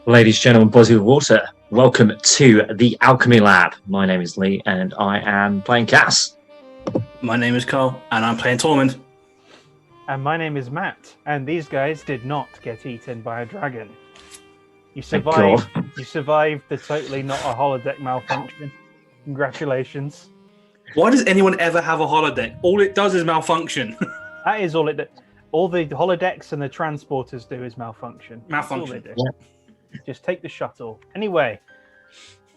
Ladies, gentlemen, boys with water, welcome to the Alchemy Lab. My name is Lee, and I am playing Cass. My name is Carl, and I'm playing Tormund. And my name is Matt, and these guys did not get eaten by a dragon. You survived. You survived the totally not a holodeck malfunction. Congratulations. Why does anyone ever have a holodeck? All it does is malfunction. That is all it does. All the holodecks and the transporters do is malfunction. Malfunction. That's all they do. Just take the shuttle. Anyway,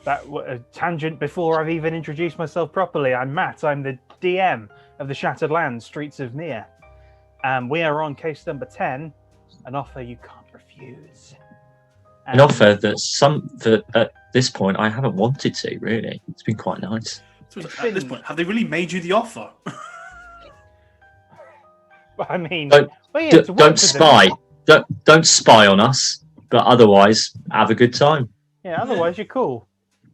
that was a tangent before I've even introduced myself properly. I'm Matt. I'm the DM of the Shattered Lands, Streets of Mihre. We are on case number 10, an offer you can't refuse. An offer that at this point I haven't wanted to, really. It's been quite nice. So at this point, have they really made you the offer? I mean, don't spy. Don't spy on us, but otherwise, have a good time. Yeah, otherwise you're cool.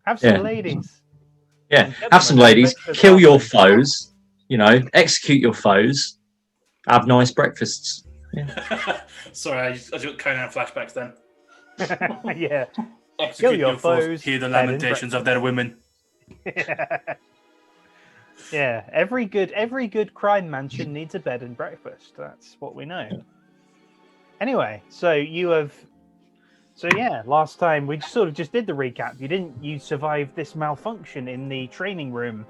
Have some ladies. Yeah, have some ladies. Kill your foes. Execute your foes. Have nice breakfasts. Yeah. Sorry, I just got Conan flashbacks then. Yeah. Execute Kill your foes. Hear the lamentations of their women. Yeah. Every good crime mansion needs a bed and breakfast. That's what we know. Anyway, last time we sort of just did the recap. You survived this malfunction in the training room.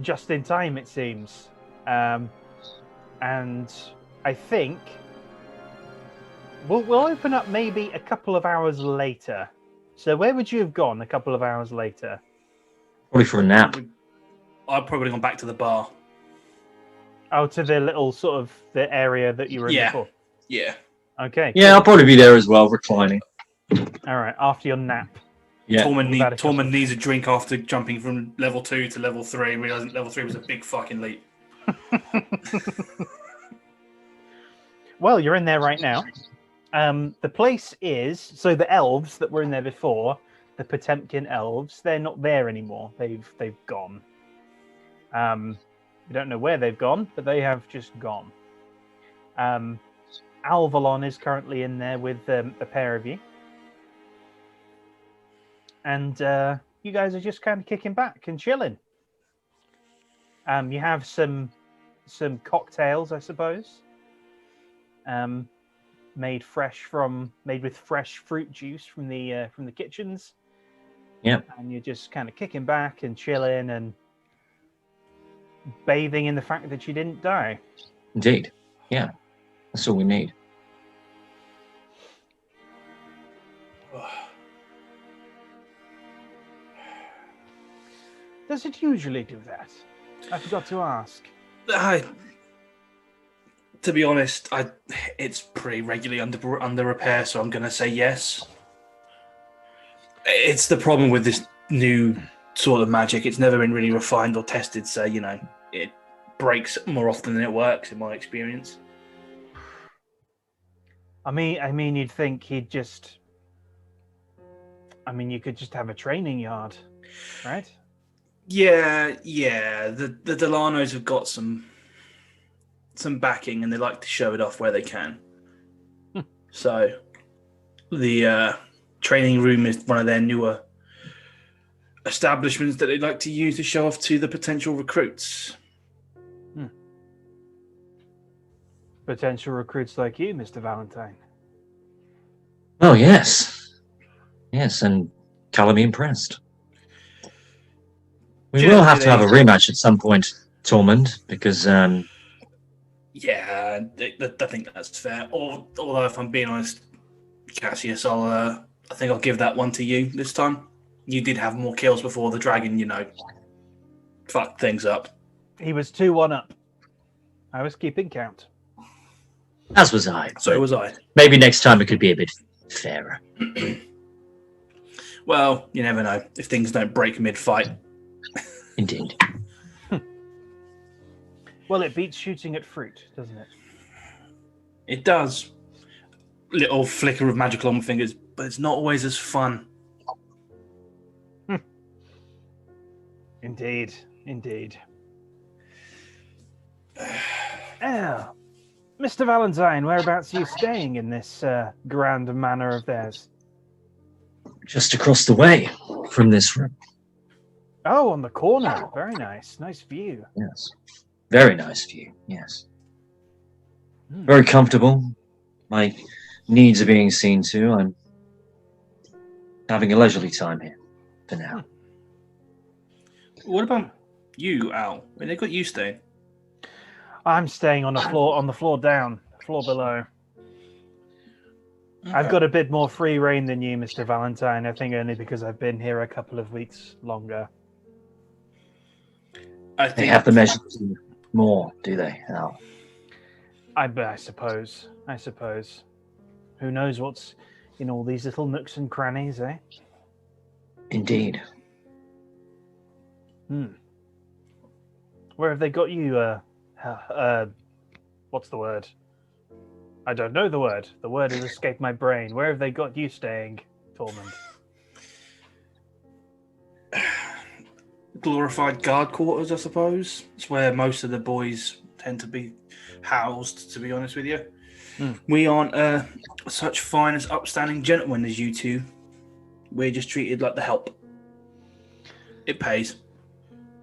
Just in time, it seems. And I think we'll open up maybe a couple of hours later. So where would you have gone a couple of hours later? Probably for a nap. I've probably gone back to the bar. Oh, to the little sort of the area that you were in before. Yeah. Okay. Yeah, cool. I'll probably be there as well, reclining. All right. After your nap. Yeah. Tormund needs a drink after jumping from level 2 to level 3, realizing level 3 was a big fucking leap. Well, you're in there right now. The place is so the elves that were in there before, the Potemkin elves, they're not there anymore. They've gone. We don't know where they've gone, but they have just gone. Alvalon is currently in there with a pair of you, and you guys are just kind of kicking back and chilling. You have some cocktails, I suppose. Made with fresh fruit juice from the kitchens. Yeah. And you're just kind of kicking back and chilling and bathing in the fact that you didn't die. Indeed. Yeah. That's all we need. Does it usually do that? I forgot to ask. To be honest, it's pretty regularly under repair, so I'm going to say yes. It's the problem with this new sort of magic. It's never been really refined or tested, so, it breaks more often than it works, in my experience. I mean, you'd think he'd just... you could just have a training yard, right? Yeah. The Delanos have got some backing, and they like to show it off where they can. So the training room is one of their newer establishments that they like to use to show off to the potential recruits. Potential recruits like you, Mr. Valentine. Oh, yes. Yes, and Callum impressed. We will have to have a rematch at some point, Tormund, because... Yeah, I think that's fair. Although, if I'm being honest, Cassius, I think I'll give that one to you this time. You did have more kills before the dragon, fucked things up. He was 2-1 up. I was keeping count. As was I. So was I. Maybe next time it could be a bit fairer. Well, you never know. If things don't break mid-fight. Indeed. Well, it beats shooting at fruit, doesn't it? It does. Little flicker of magical on my fingers, but it's not always as fun. Indeed. Oh. Mr. Valentine, whereabouts are you staying in this grand manor of theirs? Just across the way from this room. Oh, on the corner. Very nice. Nice view. Yes. Very nice view. Yes. Hmm. Very comfortable. My needs are being seen to. I'm having a leisurely time here for now. What about you, Al? Where they got you staying? I'm staying on the floor down, floor below. Okay. I've got a bit more free reign than you, Mr. Valentine. I think only because I've been here a couple of weeks longer. I They think have the measure more, do they? Al? I suppose. Who knows what's in all these little nooks and crannies, eh? Indeed. Where have they got you? What's the word? I don't know the word. The word has escaped my brain. Where have they got you staying, Tormund? glorified guard quarters, I suppose. It's where most of the boys tend to be housed, to be honest with you. We aren't such fine as upstanding gentlemen as you two. We're just treated like the help. It pays.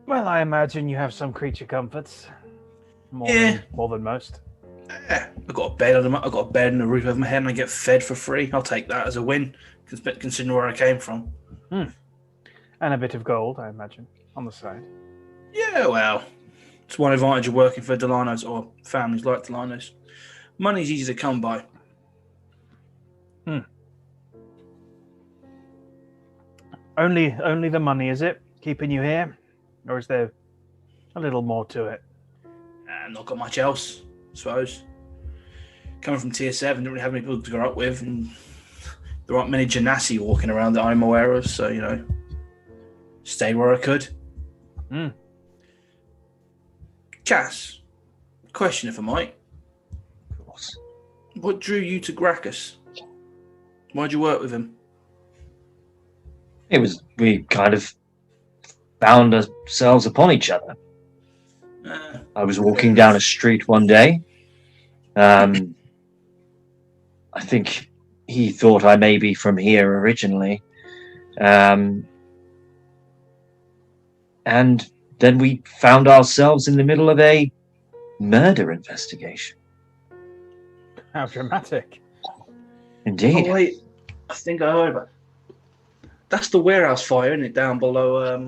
Well, I imagine you have some creature comforts. More than most. Yeah, I've got a bed and a roof over my head, and I get fed for free. I'll take that as a win, considering where I came from. And a bit of gold, I imagine, on the side. Yeah, well, it's one advantage of working for Delano's or families like Delano's. Money's easy to come by. Only the money, is it, keeping you here? Or is there a little more to it? Not got much else, I suppose. Coming from tier 7, don't really have many people to grow up with, and there aren't many Genasi walking around that I'm aware of, so, stayed where I could. Cass, question if I might. Of course. What drew you to Gracchus? Why'd you work with him? We kind of found ourselves upon each other. I was walking down a street one day. I think he thought I may be from here originally. And then we found ourselves in the middle of a murder investigation. How dramatic. Indeed. Oh, wait. I think I heard about it. That's the warehouse fire, isn't it? Down below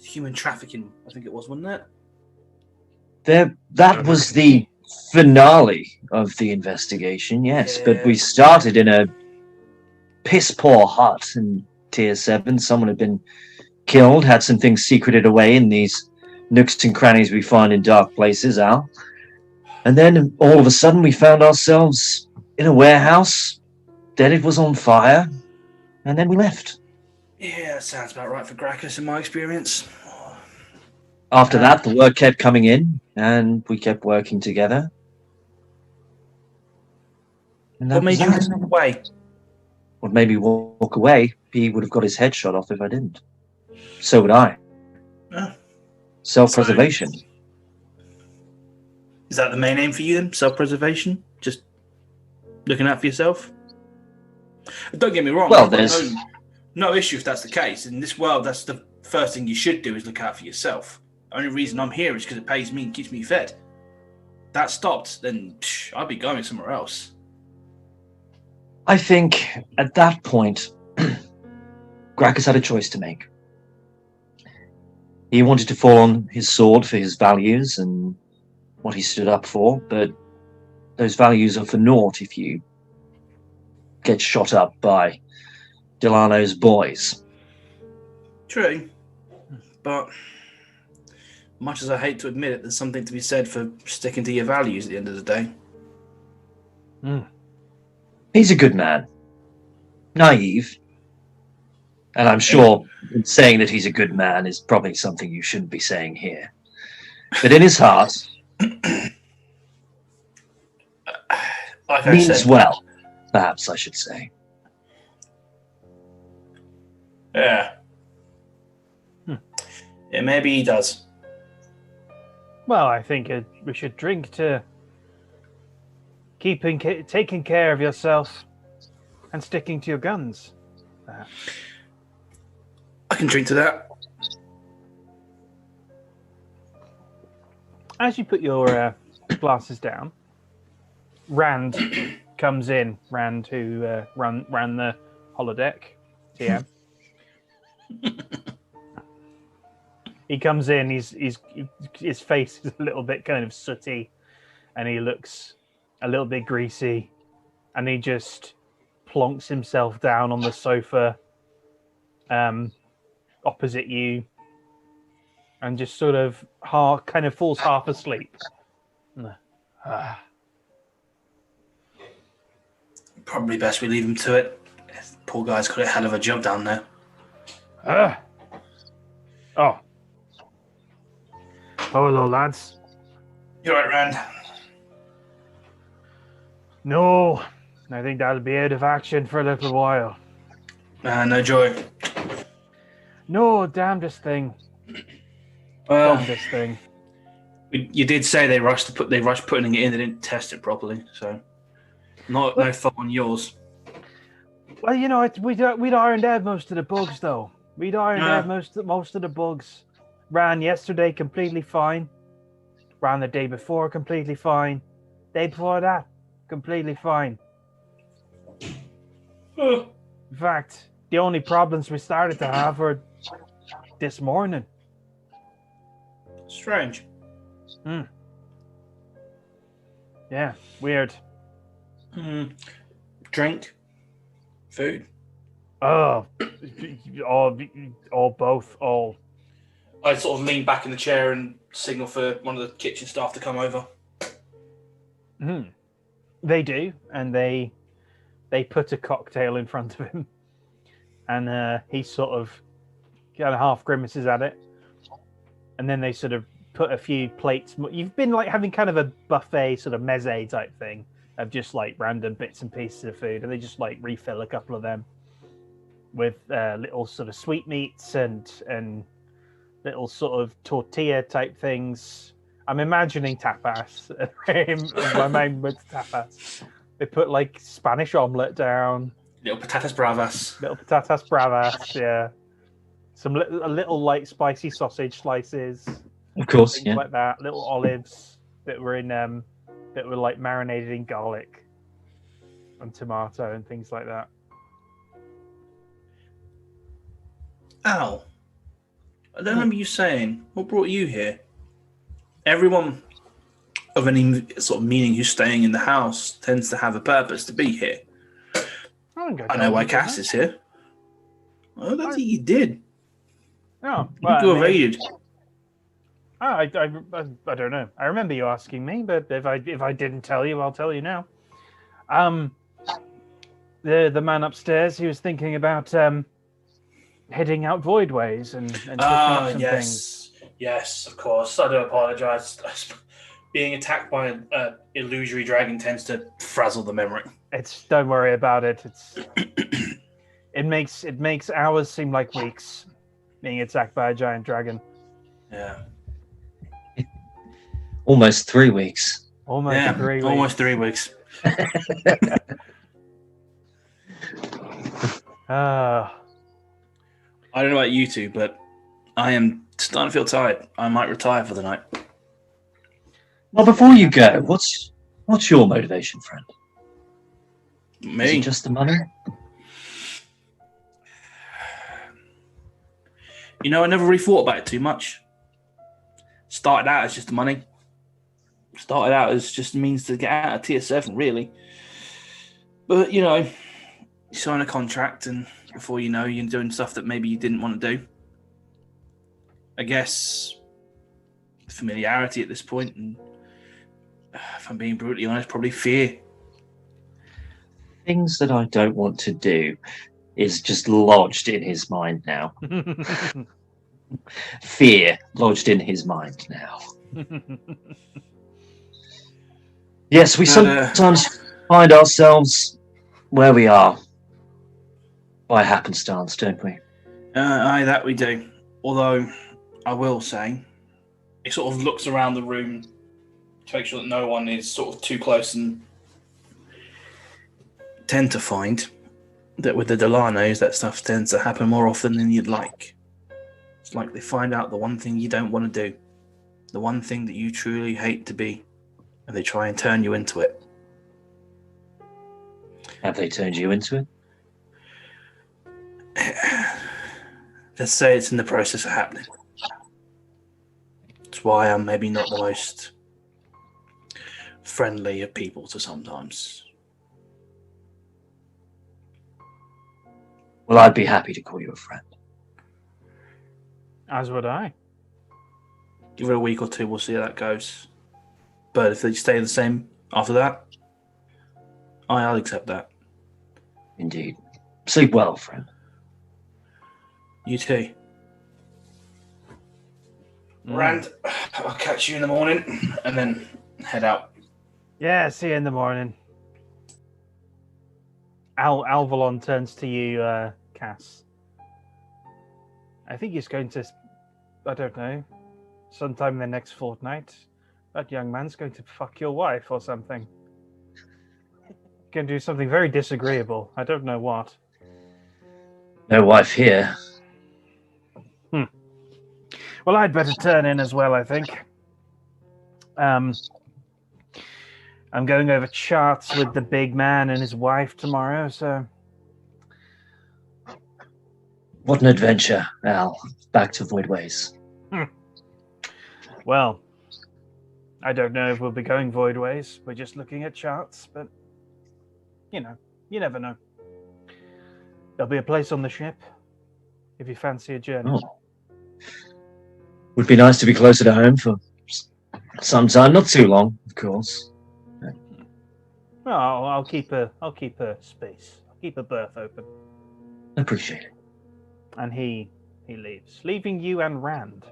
human trafficking, I think it was, wasn't it? That was the finale of the investigation, yes. Yeah. But we started in a piss-poor hut in Tier 7. Someone had been killed, had some things secreted away in these nooks and crannies we find in dark places, Al. And then all of a sudden we found ourselves in a warehouse. Then it was on fire. And then we left. Yeah, that sounds about right for Gracchus in my experience. After that, the work kept coming in, and we kept working together. And What made you walk away? What made me walk away? He would have got his head shot off if I didn't. So would I. Self-preservation. So, is that the main aim for you then? Self-preservation? Just looking out for yourself? Don't get me wrong. Well, I've got there's no issue if that's the case. In this world, that's the first thing you should do is look out for yourself. The only reason I'm here is because it pays me and keeps me fed. That stopped, then I'd be going somewhere else. I think at that point, Gracchus had a choice to make. He wanted to fall on his sword for his values and what he stood up for, but those values are for naught if you get shot up by Delano's boys. True, but much as I hate to admit it, there's something to be said for sticking to your values at the end of the day. He's a good man. Naive. And I'm sure saying that he's a good man is probably something you shouldn't be saying here. But in his heart, like means well, perhaps I should say. Yeah. Yeah, maybe he does. Well, I think we should drink to taking care of yourself and sticking to your guns. I can drink to that. As you put your glasses down, Rand comes in. Rand, who ran the holodeck, TM. He comes in. His face is a little bit kind of sooty, and he looks a little bit greasy, and he just plonks himself down on the sofa, opposite you, and just sort of kind of falls half asleep. Probably best we leave him to it. Poor guy's got a hell of a jump down there. Oh. Oh, hello, lads. You're right, Rand. No, I think that'll be out of action for a little while. No joy. No, damnedest thing. Well, Damnedest thing. you did say they rushed putting it in. They didn't test it properly, so no fault on yours. Well, you know, we'd ironed out most of the bugs, though. We'd ironed out most of the bugs. Ran yesterday completely fine. Ran the day before completely fine. Day before that, completely fine. In fact, the only problems we started to have were this morning. Strange. Yeah, weird. Drink, food. Oh, all both, all. I sort of lean back in the chair and signal for one of the kitchen staff to come over. They do, and they put a cocktail in front of him, and he sort of kind of half grimaces at it, and then they sort of put a few plates. You've been like having kind of a buffet sort of meze type thing of just like random bits and pieces of food, and they just like refill a couple of them with little sort of sweetmeats and little sort of tortilla type things. I'm imagining tapas. My mind went to tapas. They put like Spanish omelette down. Little patatas bravas. Yeah. A little light spicy sausage slices. Of course, Things yeah. like that. Little olives that were like marinated in garlic and tomato and things like that. Ow. I don't remember you saying, what brought you here? Everyone of any sort of meaning who's staying in the house tends to have a purpose to be here. I know why Cass is here. I don't think you did. Oh, You got evaded. I don't know. I remember you asking me, but if I didn't tell you, I'll tell you now. The man upstairs, he was thinking about heading out voidways and picking up some things. Yes, of course. I do apologise. Being attacked by an illusory dragon tends to frazzle the memory. Don't worry about it. It makes hours seem like weeks. Being attacked by a giant dragon. Yeah. Almost 3 weeks. Almost 3 weeks. Almost 3 weeks. I don't know about you two, but I am starting to feel tired. I might retire for the night. Well, before you go, what's your motivation, friend? Me? Is it just the money? You know, I never really thought about it too much. Started out as just the money. Started out as just a means to get out of Tier 7, really. But, you know, you sign a contract and before you know, you're doing stuff that maybe you didn't want to do. I guess familiarity at this point, and if I'm being brutally honest, probably fear. Things that I don't want to do is just lodged in his mind now. Fear lodged in his mind now. Yes, we sometimes find ourselves where we are by happenstance, don't we? Aye, that we do. Although, I will say, he sort of looks around the room to make sure that no one is sort of too close and tend to find that with the Delanos, that stuff tends to happen more often than you'd like. It's like they find out the one thing you don't want to do, the one thing that you truly hate to be, and they try and turn you into it. Have they turned you into it? Let's say it's in the process of happening. That's why I'm maybe not the most friendly of people to sometimes. Well, I'd be happy to call you a friend. As would I. Give it a week or two, we'll see how that goes. But if they stay the same after that, I'll accept that. Indeed. Sleep well, friend. You too. Rand, I'll catch you in the morning and then head out. Yeah, see you in the morning. Alvalon turns to you, Cass. I think he's going to, I don't know, sometime in the next fortnight, that young man's going to fuck your wife or something. Going to do something very disagreeable. I don't know what. No wife here. Well, I'd better turn in as well, I think. I'm going over charts with the big man and his wife tomorrow, so... What an adventure, Al. Back to Voidways. Well, I don't know if we'll be going Voidways. We're just looking at charts, but... You know, you never know. There'll be a place on the ship, if you fancy a journey. Oh. Would be nice to be closer to home for some time. Not too long, of course. Well, I'll keep a space. I'll keep a berth open. Appreciate it. And he leaves, leaving you and Rand.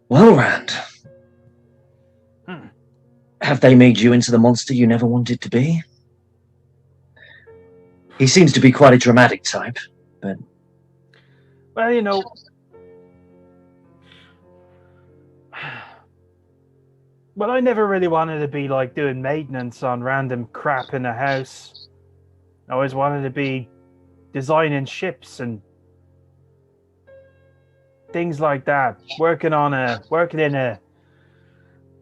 Well, Rand. Have they made you into the monster you never wanted to be? He seems to be quite a dramatic type, but... Well, you know... Well, I never really wanted to be, like, doing maintenance on random crap in a house. I always wanted to be designing ships and things like that. Working in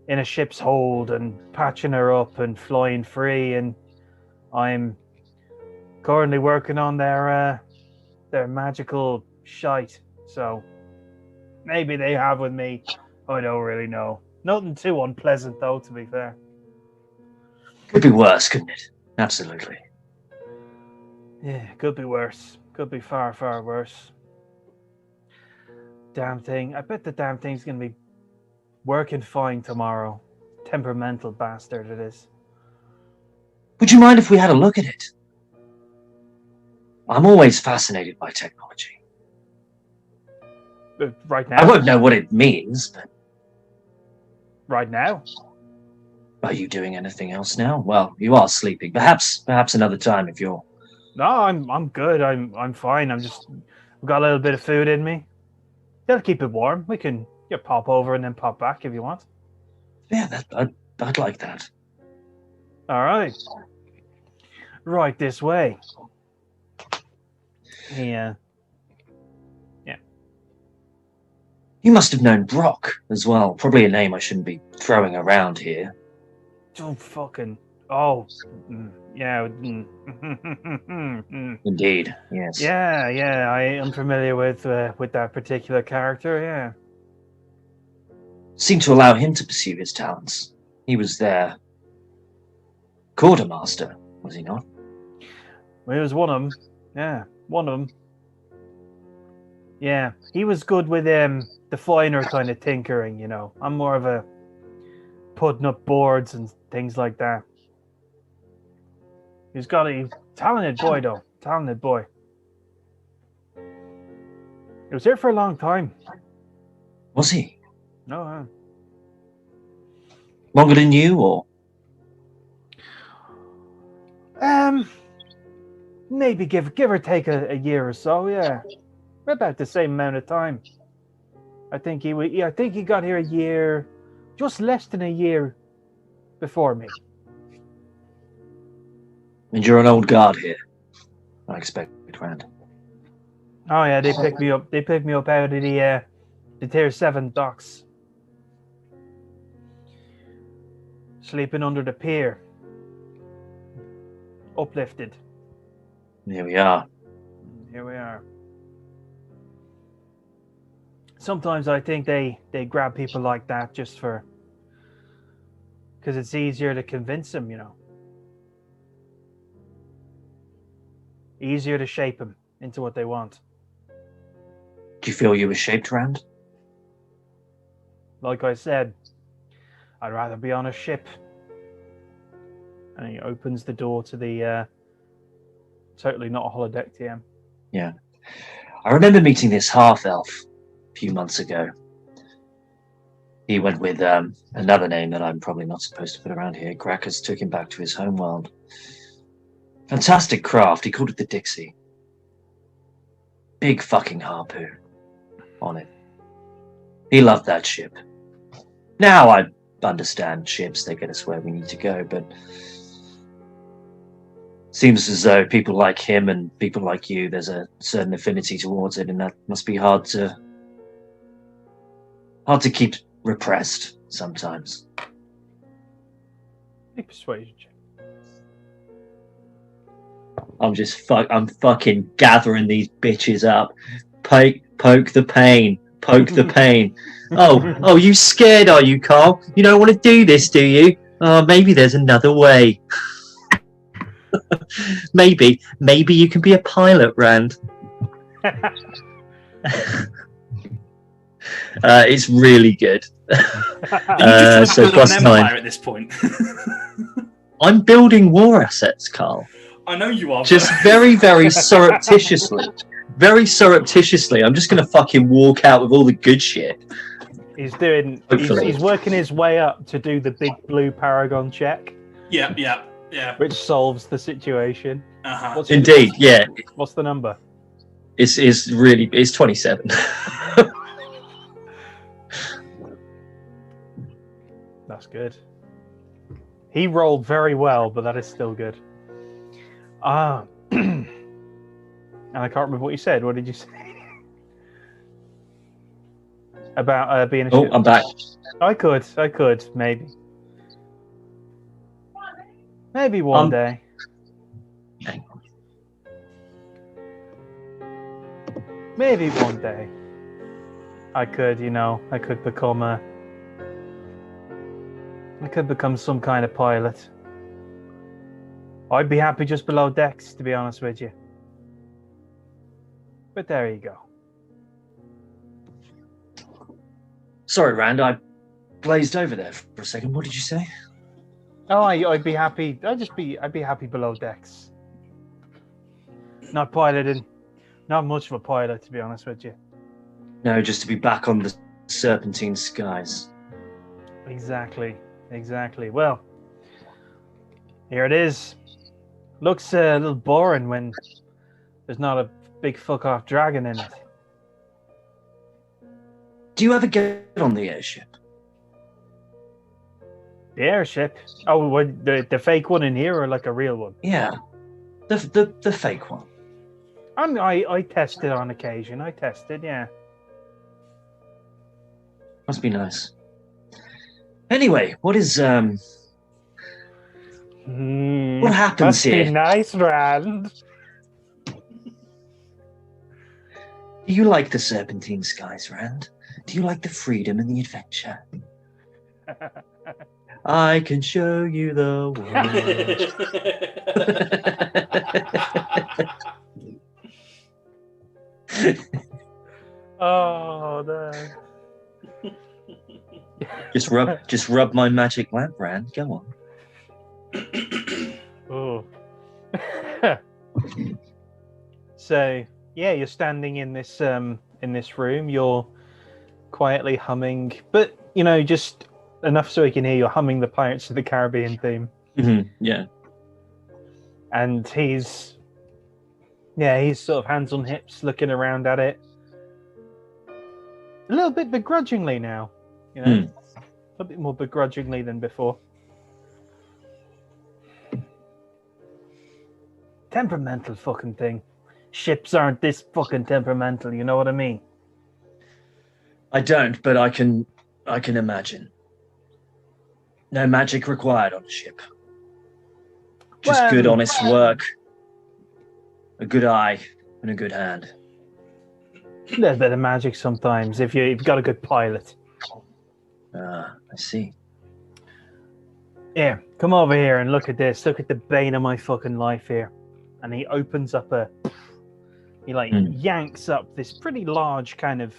a ship's hold and patching her up and flying free. And I'm currently working on their magical shite. So maybe they have with me. I don't really know. Nothing too unpleasant, though, to be fair. Could be worse, couldn't it? Absolutely. Yeah, could be worse. Could be far, far worse. Damn thing. I bet the damn thing's going to be working fine tomorrow. Temperamental bastard it is. Would you mind if we had a look at it? I'm always fascinated by technology. Right now? I won't know what it means, but... Right now? Are you doing anything else now? Well, you are sleeping. Perhaps another time if you're... No, I'm good. I'm fine. I've got a little bit of food in me. They'll keep it warm. We can pop over and then pop back if you want. Yeah, I'd like that. All right. Right this way. Yeah. You must have known Brock as well. Probably a name I shouldn't be throwing around here. Don't fucking... Oh, yeah. Indeed, yes. Yeah, I am familiar with that particular character, yeah. Seemed to allow him to pursue his talents. He was their quartermaster, was he not? Well, he was one of them. Yeah, one of them. Yeah, he was good with the finer kind of tinkering, you know. I'm more of a putting up boards and things like that. He's got a talented boy, though. Talented boy. He was here for a long time. Was he? No. Longer than you, or? Maybe give or take a year or so. Yeah, about the same amount of time. I think he got here a year, just less than a year before me. And you're an old guard here, I expect, Rand. Oh yeah, they picked me up. They picked me up out of the Tier 7 docks. Sleeping under the pier. Uplifted. Here we are. Here we are. Sometimes I think they grab people like that just for... because it's easier to convince them, you know. Easier to shape them into what they want. Do you feel you were shaped, Rand? Like I said, I'd rather be on a ship. And he opens the door to the totally not a holodeck TM. Yeah. I remember meeting this half-elf a few months ago. He went with another name that I'm probably not supposed to put around here. Gracchus took him back to his homeworld. Fantastic craft. He called it the Dixie. Big fucking harpoon on it. He loved that ship. Now I understand ships. They get us where we need to go, but seems as though people like him and people like you, there's a certain affinity towards it, and that must be hard to keep repressed sometimes. Big persuasion check. I'm fucking gathering these bitches up. Poke the pain. Poke the pain. Oh, you scared, are you, Carl? You don't want to do this, do you? Oh, maybe there's another way. maybe you can be a pilot, Rand. It's really good. So plus an empire at this point. I'm building war assets, Carl. I know you are. Just very, very surreptitiously. Very surreptitiously. I'm just going to fucking walk out with all the good shit. He's working his way up to do the big blue paragon check. Yeah. Which solves the situation. Uh-huh. Indeed, yeah. What's the number? It's 27. That's good. He rolled very well, but that is still good. And I can't remember what you said. What did you say? About being a ship? I'm back. I could, maybe. Maybe one day. Maybe one day. I could become some kind of pilot. I'd be happy just below decks, to be honest with you. But there you go. Sorry, Rand, I glazed over there for a second. What did you say? Oh, I'd be happy. I'd be happy below decks. Not piloting. Not much of a pilot, to be honest with you. No, just to be back on the serpentine skies. Exactly. Well, here it is. Looks a little boring when there's not a big fuck-off dragon in it. Do you ever get on the airship? The airship? Oh, what, the fake one in here or like a real one? Yeah, the fake one. I test it on occasion. Yeah. Must be nice. Anyway, what is what happens must here? Be nice, Rand. Do you like the serpentine skies, Rand? Do you like the freedom and the adventure? I can show you the world. Oh no. Just rub my magic lamp, Rand. Go on. Oh. So yeah, you're standing in this room. You're quietly humming, but just enough so he can hear you humming the Pirates of the Caribbean theme. Mm-hmm. Yeah. And he's sort of hands on hips, looking around at it, a little bit begrudgingly now. A little bit more begrudgingly than before. temperamental fucking thing. Ships aren't this fucking temperamental, you know what I mean? I don't, but I can imagine. No magic required on a ship. Just Well, good, honest work, a good eye, and a good hand. A little bit of magic sometimes if you've got a good pilot. I see. Here, come over here and look at this. Look at the bane of my fucking life here. And he opens up he yanks up this pretty large kind of,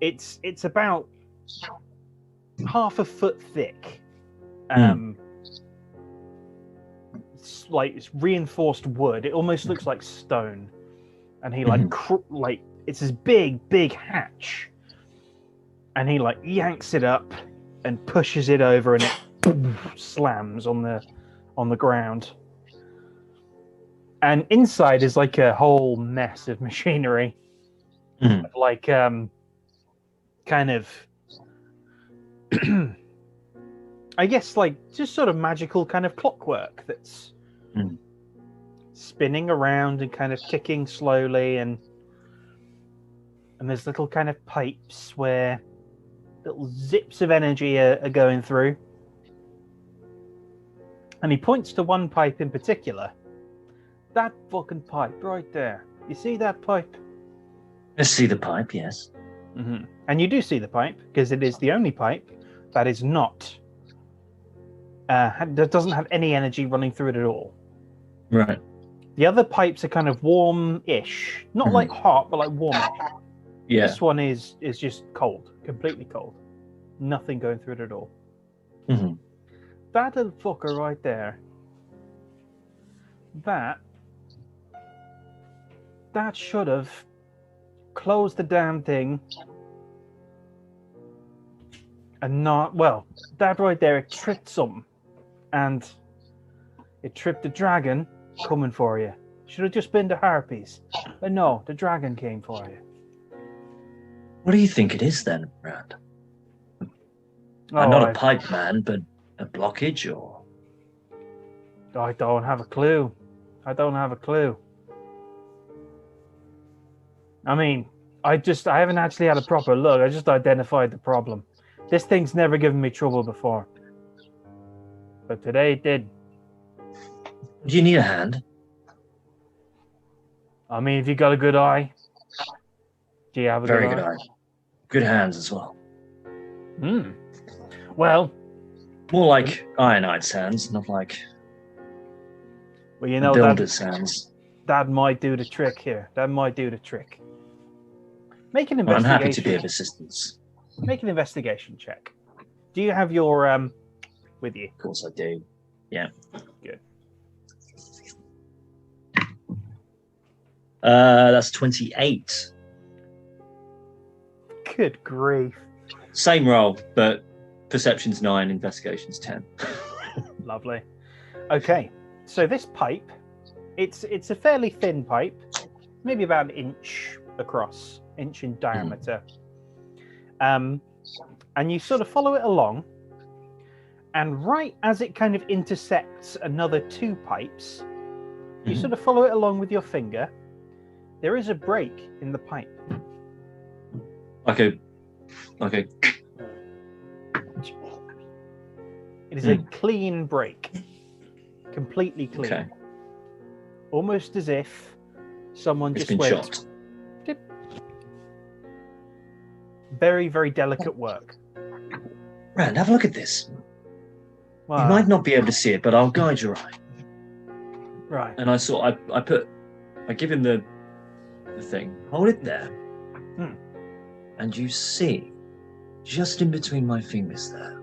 it's about half a foot thick. It's reinforced wood. It almost looks like stone. And he it's this big hatch. And he yanks it up and pushes it over, and it slams on the ground. And inside is like a whole mess of machinery, kind of, I guess just sort of magical kind of clockwork that's spinning around and kind of ticking slowly, and there's little kind of pipes where little zips of energy are going through. And he points to one pipe in particular. That fucking pipe right there. You see that pipe? I see the pipe, yes. Mm-hmm. And you do see the pipe, because it is the only pipe that is not... that doesn't have any energy running through it at all. Right. The other pipes are kind of warm-ish. Not like hot, but like warmish. Yeah. This one is just cold. Completely cold. Nothing going through it at all. Mm-hmm. That little fucker right there. That should have closed the damn thing. And not... Well, that right there, it tripped something. And it tripped the dragon coming for you. Should have just been the harpies. But no, the dragon came for you. What do you think it is then, Rand? I'm not a pipe man, but a blockage or... I don't have a clue. I mean, I haven't actually had a proper look. I just identified the problem. This thing's never given me trouble before. But today it did. Do you need a hand? I mean, if you got a good eye. Do you have a Very good good eye? Good hands as well. Well... More like Ironite's hands, not like... Well, you know, builder's hands. That might do the trick here. That might do the trick. Make an Well, investigation. I'm happy to be of assistance. Make an investigation check. Do you have your with you? Of course I do. Yeah. Good. That's 28. Good grief. Same roll, but perception's 9, investigation's 10. Lovely. Okay, so this pipe, it's a fairly thin pipe, maybe about an inch across, inch in diameter. And you sort of follow it along, and right as it kind of intersects another 2 pipes, you sort of follow it along with your finger. There is a break in the pipe. Okay. It is a clean break. Completely clean. Okay. Almost as if someone It's just been went... shot. Dip. Very, very delicate work. Rand, have a look at this. Wow. You might not be able to see it, but I'll guide your eye. Right. And I give him the thing. Hold it there. And you see, just in between my fingers there,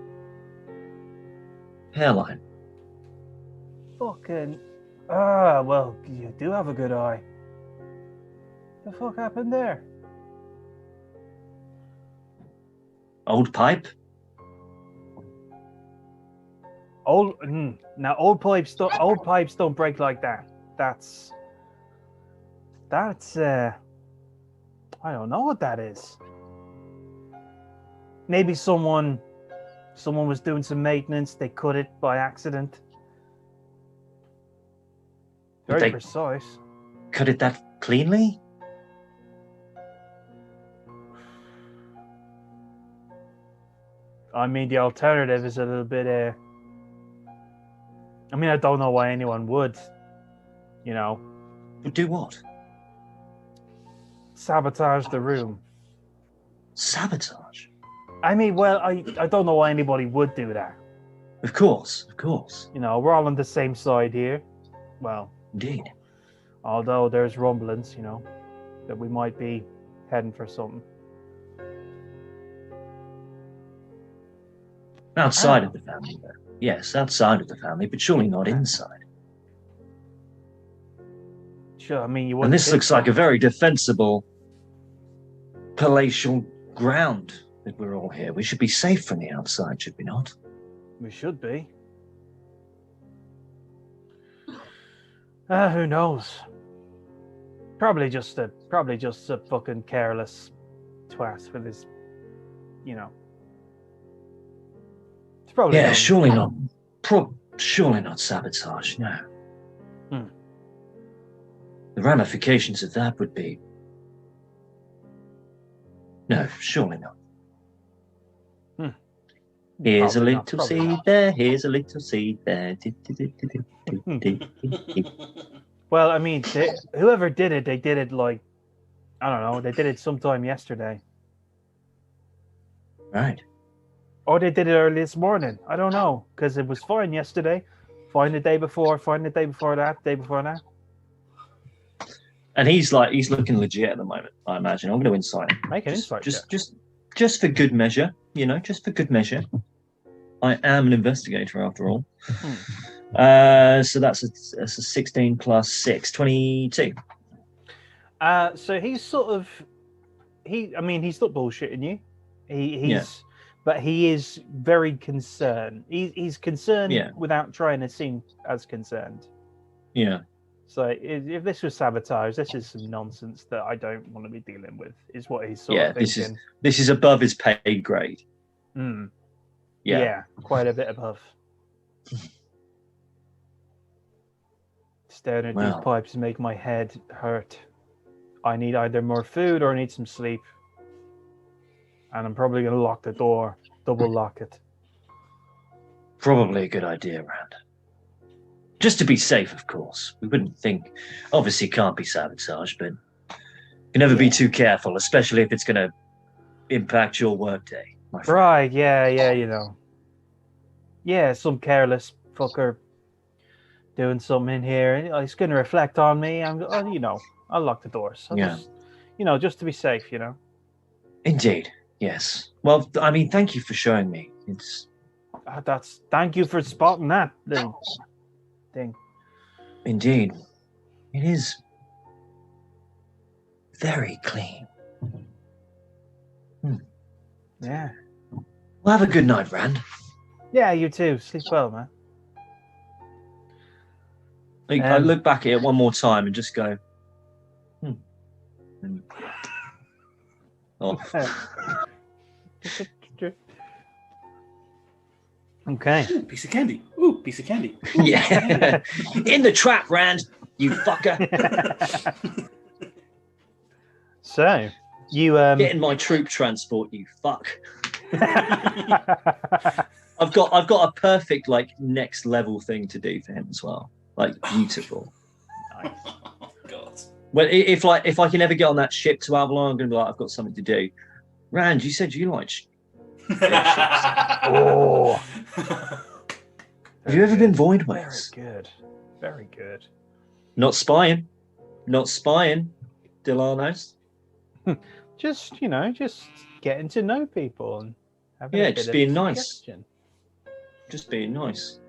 hairline. Fucking... well, you do have a good eye. The fuck happened there? Old pipe? Now old pipes don't break like that. That's I don't know what that is. Maybe someone was doing some maintenance, they cut it by accident. Very they precise. cut it that cleanly? I mean, the alternative is a little bit. I mean, I don't know why anyone would. You know, But do what? sabotage the room. Sabotage? I mean, well, I don't know why anybody would do that. Of course, of course. You know, we're all on the same side here. Well, Indeed. although there's rumblings, you know, that we might be heading for something. Outside of the family, though. Yes, outside of the family, but surely not inside. Sure, I mean, you And wouldn't. this think looks so. like a very defensible palatial ground that we're all here. We should be safe from the outside, should we not? We should be. Who knows? Probably just a fucking careless twat with his, you know. It's probably Yeah, done. surely not. Surely not sabotage. No. Hmm. The ramifications of that would be. No, surely not. Here's Probably a not, little probably seed not. there. Here's a little seed there. Well, I mean, whoever did it, they did it like, I don't know, they did it sometime yesterday. Right. Or they did it early this morning. I don't know, because it was fine yesterday. Fine the day before, fine the day before that, day before that. And he's looking legit at the moment, I imagine. I'm going to insight him. Make an insight check. Just for good measure, you know, just for good measure. I am an investigator after all. So that's a 16 plus 6, 22. So he's sort of, I mean, he's not bullshitting you. But he is very concerned. He's concerned without trying to seem as concerned. Yeah. So if this was sabotage, this is some nonsense that I don't want to be dealing with. Is what he's sort of thinking. This is above his pay grade. Yeah, quite a bit above. Staring at these pipes make my head hurt. I need either more food or I need some sleep. And I'm probably going to lock the door, double lock it. Probably a good idea, Rand. Just to be safe, of course. We wouldn't think. Obviously, it can't be sabotage, but you can never be too careful, especially if it's going to impact your workday. Right? Yeah. You know. Yeah, some careless fucker doing something in here, and it's going to reflect on me. I'll lock the doors. Just to be safe. You know. Indeed. Yes. Well, I mean, thank you for showing me. Thank you for spotting that little thing. Indeed. It is very clean. Yeah. Well, have a good night, Rand. Yeah, you too. Sleep well, man. I look back at it one more time and just go, off. Okay. Ooh, piece of candy. Ooh, piece of candy. Yeah. In the trap, Rand, you fucker. So, you get in my troop transport, you fuck. I've got a perfect next level thing to do for him as well. Beautiful. Nice. Oh, God. Well, if I can ever get on that ship to Avalon, I'm gonna be like, I've got something to do. Rand, you said you like Oh. Have you ever been void ways? Very good. Very good. Not spying. Delanos. Just getting to know people and having Yeah, a bit just of being nice. suggestion. Just being nice.